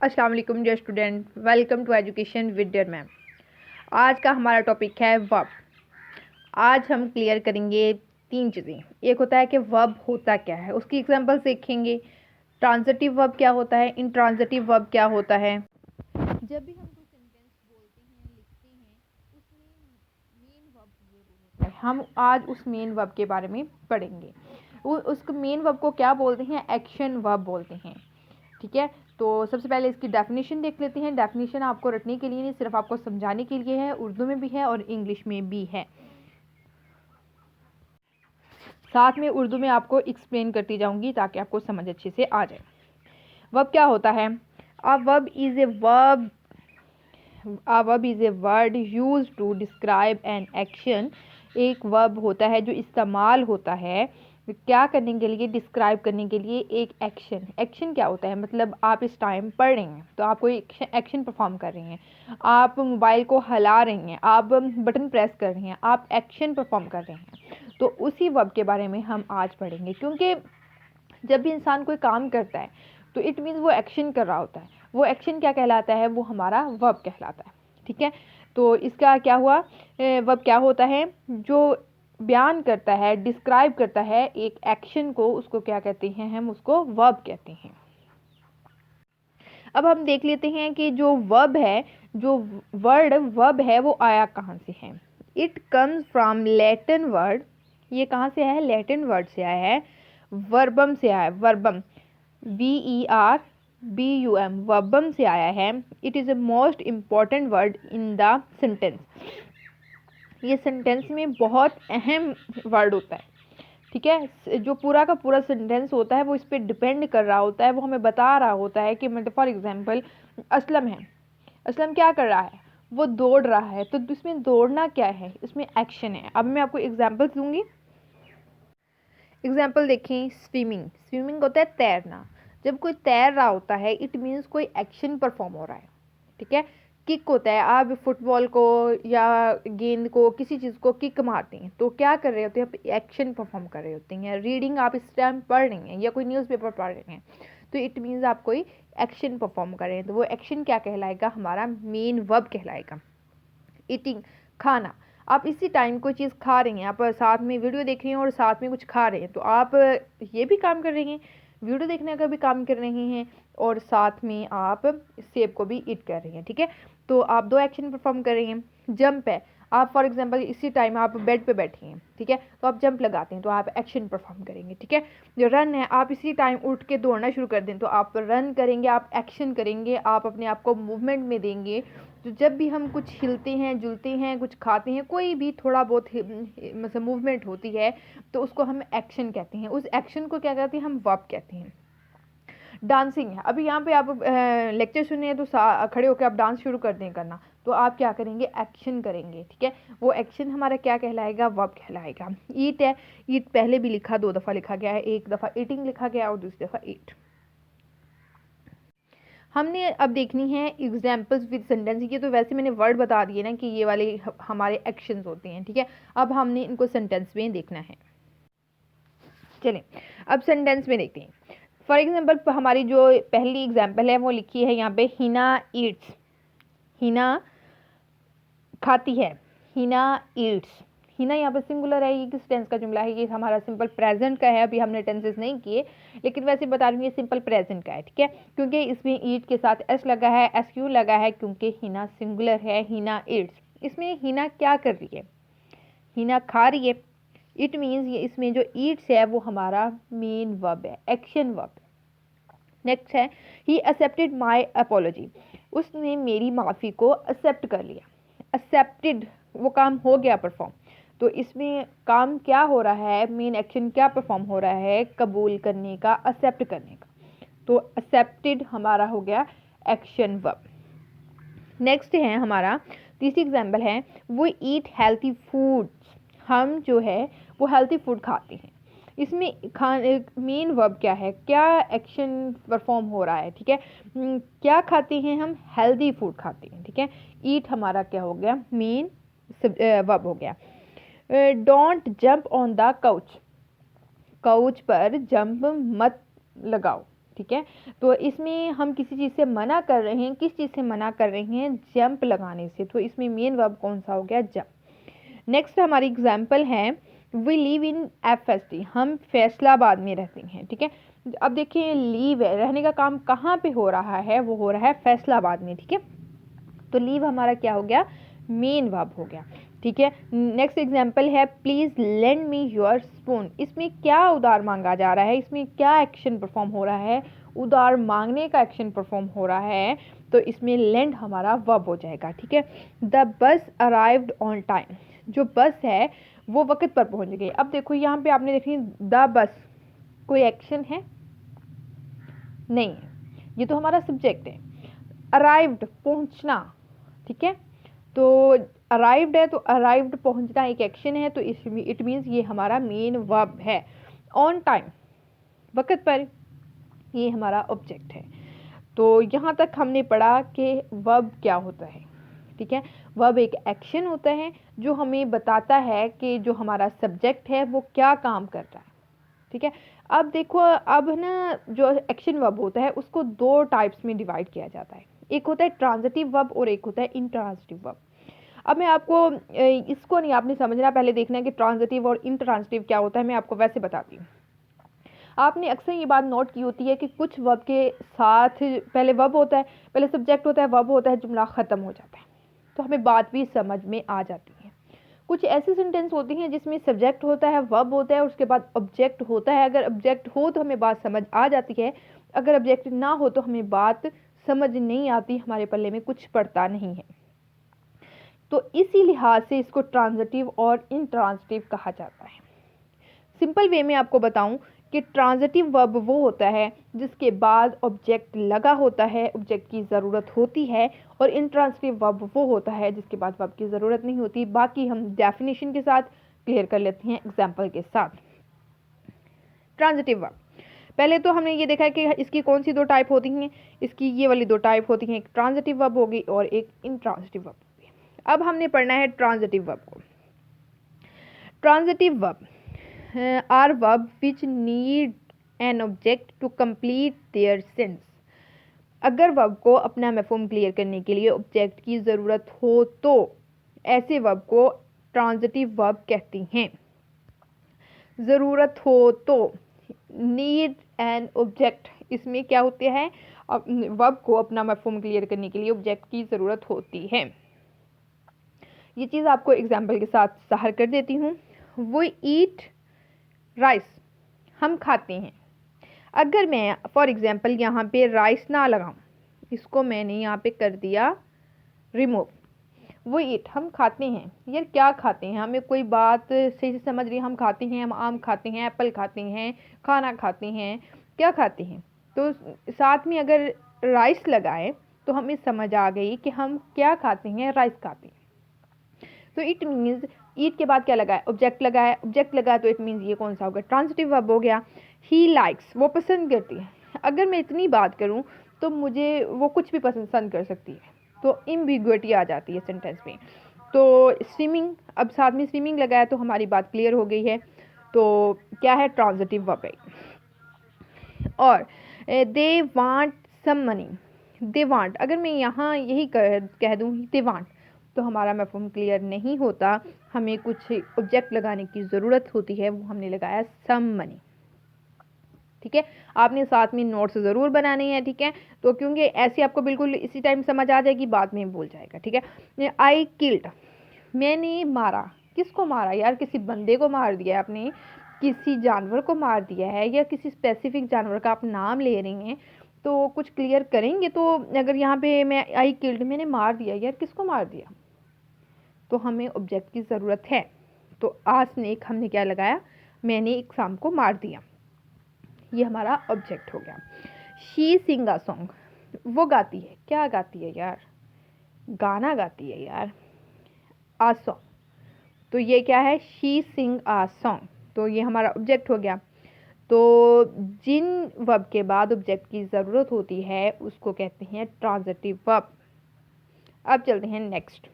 अस्सलाम वालेकुम dear student, welcome to education with dear ma'am. आज का हमारा टॉपिक है वर्ब। आज हम क्लियर करेंगे तीन चीज़ें। एक होता है कि वर्ब होता क्या है, उसकी एग्जांपल्स देखेंगे। ट्रांजिटिव वर्ब क्या होता है, इंट्रांजिटिव वर्ब क्या होता है। जब भी हम कोई सेंटेंस बोलते हैं, लिखते हैं, उसमें मेन वर्ब ज़रूर होता है। हम आज उस मेन वर्ब के बारे में पढ़ेंगे। उस मेन वर्ब को क्या बोलते हैं? एक्शन वर्ब बोलते हैं। ठीक है, तो सबसे पहले इसकी डेफिनेशन देख लेते हैं। डेफिनेशन आपको रटने के लिए नहीं, सिर्फ आपको समझाने के लिए है। उर्दू में भी है और इंग्लिश में भी है, साथ में उर्दू में आपको एक्सप्लेन करती जाऊंगी ताकि आपको समझ अच्छे से आ जाए। वर्ब क्या होता है? A verb is a verb A verb is a word used to describe an action। एक वर्ब होता है जो इस्तेमाल होता है क्या करने के लिए? डिस्क्राइब करने के लिए एक एक्शन। एक्शन क्या होता है? मतलब आप इस टाइम पढ़ रही हैं तो आप कोई एक्शन परफॉर्म कर रही हैं, आप मोबाइल को हिला रही हैं, आप बटन प्रेस कर रही हैं, आप एक्शन परफॉर्म कर रहे हैं। तो उसी वर्ब के बारे में हम आज पढ़ेंगे, क्योंकि जब भी इंसान कोई काम करता है तो इट मीन्स वो एक्शन कर रहा होता है। वो एक्शन क्या कहलाता है? वो हमारा वर्ब कहलाता है। ठीक है, तो इसका क्या हुआ? वर्ब क्या होता है? जो बयान करता है, डिस्क्राइब करता है एक एक्शन को, उसको क्या कहते हैं? हम उसको वर्ब कहते हैं। अब हम देख लेते हैं कि जो वर्ब है, जो वर्ड वर्ब है, वो आया कहाँ से है। It comes from Latin word. ये कहाँ से आया है? लैटिन वर्ड से आया है, वर्बम से आया है। वर्बम, VERBUM, वर्बम से आया है। It is a most important word in the sentence. ये सेंटेंस में बहुत अहम वर्ड होता है। ठीक है, जो पूरा का पूरा सेंटेंस होता है वो इस पर डिपेंड कर रहा होता है। वो हमें बता रहा होता है कि मतलब फॉर एग्जांपल असलम है, असलम क्या कर रहा है? वो दौड़ रहा है। तो इसमें दौड़ना क्या है? इसमें एक्शन है। अब मैं आपको एग्जांपल दूंगी। एग्जाम्पल देखें, स्विमिंग। स्विमिंग होता है तैरना। जब कोई तैर रहा होता है इट मीन्स कोई एक्शन परफॉर्म हो रहा है। ठीक है, किक होता है, आप फुटबॉल को या गेंद को, किसी चीज़ को किक मारते हैं तो क्या कर रहे होते हैं? आप एक्शन परफॉर्म कर रहे होते हैं। रीडिंग आप इस टाइम पढ़ रही हैं या कोई न्यूज़पेपर पढ़ रहे हैं तो इट मीन्स आप कोई एक्शन परफॉर्म कर रहे हैं। तो वो एक्शन क्या कहलाएगा? हमारा मेन वर्ब कहलाएगा। ईटिंग, खाना। आप इसी टाइम कोई चीज़ खा रही हैं, आप साथ में वीडियो देख रही हैं और साथ में कुछ खा रहे हैं, तो आप ये भी काम कर रही हैं, वीडियो देखने का भी काम कर रही हैं और साथ में आप सेब को भी ईट कर रही हैं। ठीक है, तो आप दो एक्शन परफॉर्म कर रही हैं। जंप है, आप फॉर एग्जांपल इसी टाइम आप बेड पे बैठी हैं, ठीक है, तो आप जंप लगाते हैं तो आप एक्शन परफॉर्म करेंगे। ठीक है, जो रन है, आप इसी टाइम उठ के दौड़ना शुरू कर दें तो आप रन करेंगे, आप एक्शन करेंगे, आप अपने आप को मूवमेंट में देंगे। तो जब भी हम कुछ हिलते हैं, जुलते हैं, कुछ खाते हैं, कोई भी थोड़ा बहुत मतलब मूवमेंट होती है तो उसको हम एक्शन कहते हैं। उस एक्शन को क्या कहते हैं? हम वर्ब कहते हैं। डांसिंग है, अभी यहाँ पे आप लेक्चर सुने हैं तो खड़े होकर आप डांस शुरू कर दें करना, तो आप क्या करेंगे? एक्शन करेंगे। ठीक है, वो एक्शन हमारा क्या कहलाएगा? वर्ब कहलाएगा। ईट है, ईट पहले भी लिखा, दो दफ़ा लिखा गया है, एक दफ़ा ईटिंग लिखा गया और दूसरी दफ़ा ईट। हमने अब देखनी है एग्जाम्पल्स विद सेंटेंस। ये तो वैसे मैंने वर्ड बता दिए ना कि ये वाले हमारे एक्शंस होते हैं। ठीक है, अब हमने इनको सेंटेंस में देखना है। चलें अब सेंटेंस में देखते हैं। फॉर एग्जांपल हमारी जो पहली एग्जांपल है वो लिखी है यहाँ पे, हिना ईट्स। हिना खाती है, हिना ईट्स। हिना यहाँ पर सिंगुलर है। ये किस टेंस का जुमला है? ये हमारा सिंपल प्रेजेंट का है। अभी हमने टेंसेस नहीं किए, लेकिन वैसे बता रही हूँ ये सिंपल प्रेजेंट का है। ठीक है, क्योंकि इसमें ईट के साथ एस लगा है। एस क्यों लगा है? क्योंकि हिना सिंगुलर है, हिना ईट्स। इसमें हिना क्या कर रही है? हिना खा रही है। इट मीन्स ये इसमें जो ईट्स है वो हमारा मेन वर्ब है, एक्शन वर्ब। नेक्स्ट है, ही एक्सेप्टेड माई अपॉलोजी। उसने मेरी माफ़ी को एक्सेप्ट कर लिया। एक्सेप्टेड, वो काम हो गया परफॉर्म। तो इसमें काम क्या हो रहा है? मेन एक्शन क्या परफॉर्म हो रहा है? कबूल करने का, एक्सेप्ट करने का। तो एक्सेप्टेड हमारा हो गया एक्शन वर्ब। नेक्स्ट है हमारा तीसरी एग्जाम्पल है, वो ईट हेल्थी फूड। हम जो है वो हेल्थी फूड खाते हैं। इसमें मेन वर्ब क्या है? क्या एक्शन परफॉर्म हो रहा है? ठीक है, क्या खाते हैं हम? हेल्दी फूड खाते हैं। ठीक है, ईट हमारा क्या हो गया? मेन वर्ब हो गया। Don't jump on the couch. Couch पर जंप मत लगाओ। ठीक है। तो इसमें हम किसी चीज़ से मना कर रहे हैं, किस चीज़ से मना कर रहे हैं, जंप लगाने से, तो इसमें मेन वर्ब कौन सा हो गया, जंप। नेक्स्ट हमारी एग्जाम्पल है वी लिव इन FST, हम फैसलाबाद में रहते हैं, ठीक है। अब देखिए लीव है, रहने का काम कहाँ पे हो रहा है, वो हो रहा है फैसलाबाद में, ठीक है। तो लीव हमारा क्या हो गया, मेन वर्ब हो गया, ठीक है। नेक्स्ट एग्जाम्पल है please lend me your spoon, इसमें क्या उधार मांगा जा रहा है, इसमें क्या एक्शन परफॉर्म हो रहा है, उधार मांगने का एक्शन परफॉर्म हो रहा है, तो इसमें लेंड हमारा वर्ब हो जाएगा, ठीक है। The bus arrived on time, जो बस है वो वक्त पर पहुंच गई। अब देखो यहाँ पे आपने देखी द बस, कोई एक्शन है नहीं है, ये तो हमारा सब्जेक्ट है। अराइव्ड पहुंचना, ठीक है, तो अराइव्ड है तो अराइव्ड पहुंचना एक एक्शन है, तो इट मीन्स ये हमारा मेन वर्ब है। ऑन टाइम वक्त पर, ये हमारा ऑब्जेक्ट है। तो यहाँ तक हमने पढ़ा कि वर्ब क्या होता है, ठीक है। वर्ब एक एक्शन होता है जो हमें बताता है कि जो हमारा सब्जेक्ट है वो क्या काम कर रहा है, ठीक है। अब देखो, अब ना जो एक्शन वर्ब होता है उसको दो टाइप्स में डिवाइड किया जाता है, एक होता है ट्रांजिटिव वर्ब और एक होता है इंट्रांजिटिव वर्ब। अब मैं आपको इसको नहीं आपने समझना, पहले देखना है कि ट्रांजिटिव और इंट्रांजिटिव क्या होता है, मैं आपको वैसे बताती हूँ। आपने अक्सर ये बात नोट की होती है कि कुछ वर्ब के साथ पहले वर्ब होता है, पहले सब्जेक्ट होता है, वर्ब होता है, जुमला ख़त्म हो जाता है, तो हमें बात भी समझ में आ जाती है। कुछ ऐसी सेंटेंस होती हैं जिसमें सब्जेक्ट होता है, वर्ब होता है, उसके बाद ऑब्जेक्ट होता है। अगर ऑब्जेक्ट हो तो हमें बात समझ आ जाती है, अगर ऑब्जेक्ट ना हो तो हमें बात समझ नहीं आती, हमारे पल्ले में कुछ पड़ता नहीं है। तो इसी लिहाज से इसको ट्रांजिटिव और इंट्रांजिटिव कहा जाता है। सिंपल वे में आपको बताऊं कि ट्रांजिटिव वर्ब वो होता है जिसके बाद ऑब्जेक्ट लगा होता है, ऑब्जेक्ट की ज़रूरत होती है, और इंट्रांजिटिव वर्ब वो होता है जिसके बाद वर्ब की ज़रूरत नहीं होती। बाकी हम डेफिनेशन के साथ क्लियर कर लेते हैं एग्जाम्पल के साथ। ट्रांजिटिव वर्ब, पहले तो हमने ये देखा है कि इसकी कौन सी दो टाइप होती हैं, इसकी ये वाली दो टाइप होती हैं, एक ट्रांजिटिव वर्ब होगी और एक इंट्रांजिटिव वर्ब होगी। अब हमने पढ़ना है ट्रांजिटिव वर्ब को। Transitive verb are verb which need an object to complete their sense। अगर वर्ब को अपना मफहूम क्लियर करने के लिए ऑब्जेक्ट की ज़रूरत हो तो ऐसे वर्ब को ट्रांजिटिव वर्ब कहते हैं। ज़रूरत हो तो, नीड एन ऑब्जेक्ट, इसमें क्या होते हैं, वर्ब को अपना मफहूम क्लियर करने के लिए ऑब्जेक्ट की ज़रूरत होती है। ये चीज़ आपको एग्जाम्पल के साथ ज़ाहिर कर देती हूँ। वो ईट राइस, हम खाते हैं। अगर मैं फॉर एग्जांपल यहाँ पे राइस ना लगाऊं, इसको मैंने यहाँ पे कर दिया रिमूव, वो ईट हम खाते हैं, यार क्या खाते हैं, हमें कोई बात सही से समझ रही है, हम खाते हैं, हम आम खाते हैं, एप्पल खाते हैं, खाना खाते हैं, क्या खाते हैं, तो साथ में अगर राइस लगाए तो हमें समझ आ गई कि हम क्या खाते हैं, राइस खाते हैं। तो इट मीन्स ईट के बाद क्या लगाया, ऑब्जेक्ट लगाया, ऑब्जेक्ट लगाया, तो इट मीन्स ये कौन सा होगा, ट्रांजिटिव वर्ब हो गया। ही लाइक्स, वो पसंद करती है। अगर मैं इतनी बात करूं तो मुझे वो कुछ भी पसंद कर सकती है, तो इम्बिग्विटी आ जाती है सेंटेंस में। तो स्विमिंग, अब साथ में स्विमिंग लगाया तो हमारी बात क्लियर हो गई है, तो क्या है, ट्रांजिटिव वर्ब है। और they want some money, they want, अगर मैं यहाँ यही कह दूँ दे वांट, तो हमारा मफहूम क्लियर नहीं होता, हमें कुछ ऑब्जेक्ट लगाने की ज़रूरत होती है, वो हमने लगाया सम मनी, ठीक है। आपने साथ में नोट्स ज़रूर बनाने हैं, ठीक है, तो क्योंकि ऐसे आपको बिल्कुल इसी टाइम समझ आ जाएगी, बाद में भूल जाएगा, ठीक है। आई किल्ड, मैंने मारा, किसको मारा यार, किसी बंदे को मार दिया है आपने, किसी जानवर को मार दिया है, या किसी स्पेसिफिक जानवर का आप नाम ले रही हैं, तो कुछ क्लियर करेंगे। तो अगर यहाँ पे मैं आई किल्ड, मैंने मार दिया, यार किसको मार दिया, तो हमें ऑब्जेक्ट की ज़रूरत है। तो आज स्नेक हमने क्या लगाया, मैंने एक सांप को मार दिया, ये हमारा ऑब्जेक्ट हो गया। शी सिंग अ सॉन्ग, वो गाती है, क्या गाती है यार, गाना गाती है यार, आ सॉन्ग, तो ये क्या है, शी सिंग आ सॉन्ग, तो ये हमारा ऑब्जेक्ट हो गया। तो जिन वर्ब के बाद ऑब्जेक्ट की ज़रूरत होती है उसको कहते हैं ट्रांजिटिव वर्ब। अब चलते हैं नेक्स्ट,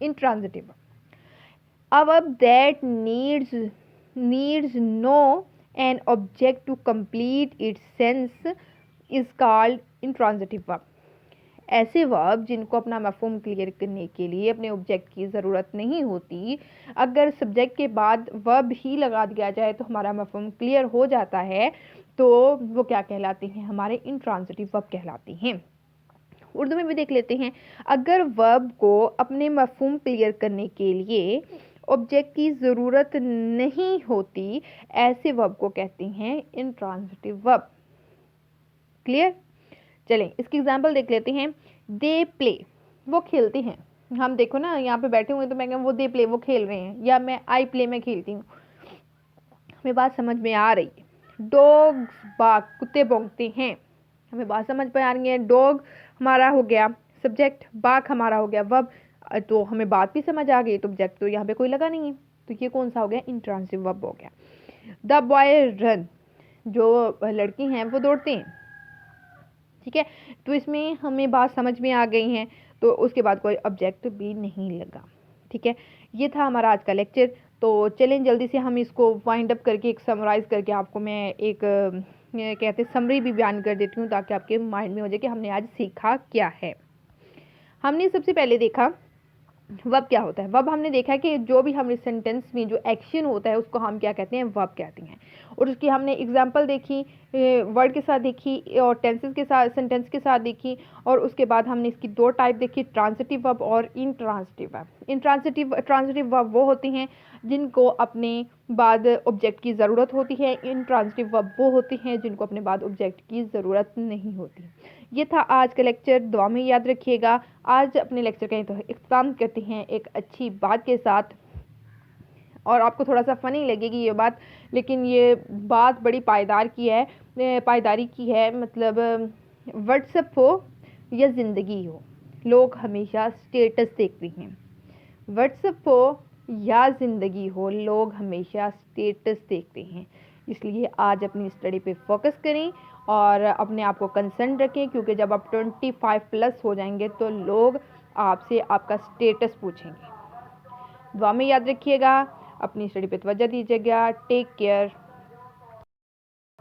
इंट्रांजिटिव वर्ब। अब that needs no an object to complete its sense is called intransitive verb. ऐसे वर्ब जिनको अपना मफहूम क्लियर करने के लिए अपने ऑब्जेक्ट की ज़रूरत नहीं होती, अगर सब्जेक्ट के बाद वर्ब ही लगा दिया जाए तो हमारा मफहूम क्लियर हो जाता है, तो वो क्या कहलाते हैं, हमारे इंट्रांजिटिव वर्ब कहलाते हैं। उर्दू में भी देख लेते हैं, अगर वर्ब को अपने मफहूम क्लियर करने के लिए ऑब्जेक्ट की ज़रूरत नहीं होती, ऐसे वर्ब को कहते हैं इंट्रांजिटिव वर्ब। क्लियर? चलें इसकी एग्जांपल देख लेते हैं। दे प्ले, वो खेलते हैं। हम देखो ना यहाँ पे बैठे हुए तो मैं कहूँ वो दे प्ले, वो खेल रहे हैं, या मैं आई प्ले, मैं खेलती हूँ। हमें बात समझ में आ रही है। डॉग्स बार्क, कुत्ते भौंकते हैं। हमें बात समझ में आ रही है। डॉग हमारा हो गया सब्जेक्ट, बार्क हमारा हो गया वर्ब, तो हमें बात भी समझ आ गई, तो ऑब्जेक्ट तो यहाँ पे कोई लगा नहीं है, तो ये कौन सा हो गया, इंट्रांसिटिव वर्ब हो गया। द बॉय रन, जो लड़के हैं वो दौड़ते हैं। ठीक है, तो इसमें हमें बात समझ में आ गई है, तो उसके बाद कोई ऑब्जेक्ट भी नहीं लगा। ठीक है, ये था हमारा आज का लेक्चर। तो चलें जल्दी से हम इसको वाइंड अप करके एक समराइज़ करके आपको मैं एक कहते समरी भी बयान कर देती हूँ, ताकि आपके माइंड में हो जाए कि हमने आज सीखा क्या है। हमने सबसे पहले देखा वर्ब क्या होता है। वर्ब हमने देखा कि जो भी हमारे सेंटेंस में जो एक्शन होता है उसको हम क्या कहते हैं, वर्ब कहते हैं। और उसकी हमने एग्जांपल देखी, वर्ड के साथ देखी और टेंसेस के साथ, सेंटेंस के साथ देखी। और उसके बाद हमने इसकी दो टाइप देखी, ट्रांजिटिव वर्ब और इंट्रांजिटिव वर्ब। ट्रांजिटिव वर्ब वो होती हैं जिनको अपने बाद ऑब्जेक्ट की ज़रूरत होती है। इंट्रांजिटिव वर्ब वो होती हैं जिनको अपने बाद ऑब्जेक्ट की ज़रूरत नहीं होती। ये था आज का लेक्चर, दुआ में याद रखिएगा। आज अपने लेक्चर का तो इख्तिताम करते हैं एक अच्छी बात के साथ, और आपको थोड़ा सा फ़नी लगेगी ये बात, लेकिन ये बात बड़ी पायदारी की है। मतलब व्हाट्सएप हो या ज़िंदगी हो, लोग हमेशा स्टेटस देखते हैं। व्हाट्सएप हो या ज़िंदगी हो, लोग हमेशा स्टेटस देखते हैं। इसलिए आज अपनी स्टडी पे फोकस करें और अपने आप को कंसर्न रखें, क्योंकि जब आप 25+ हो जाएंगे तो लोग आपसे आपका स्टेटस पूछेंगे। दुआ में याद रखिएगा, अपनी स्टडी पे तवज्जो दीजिएगा। Take care.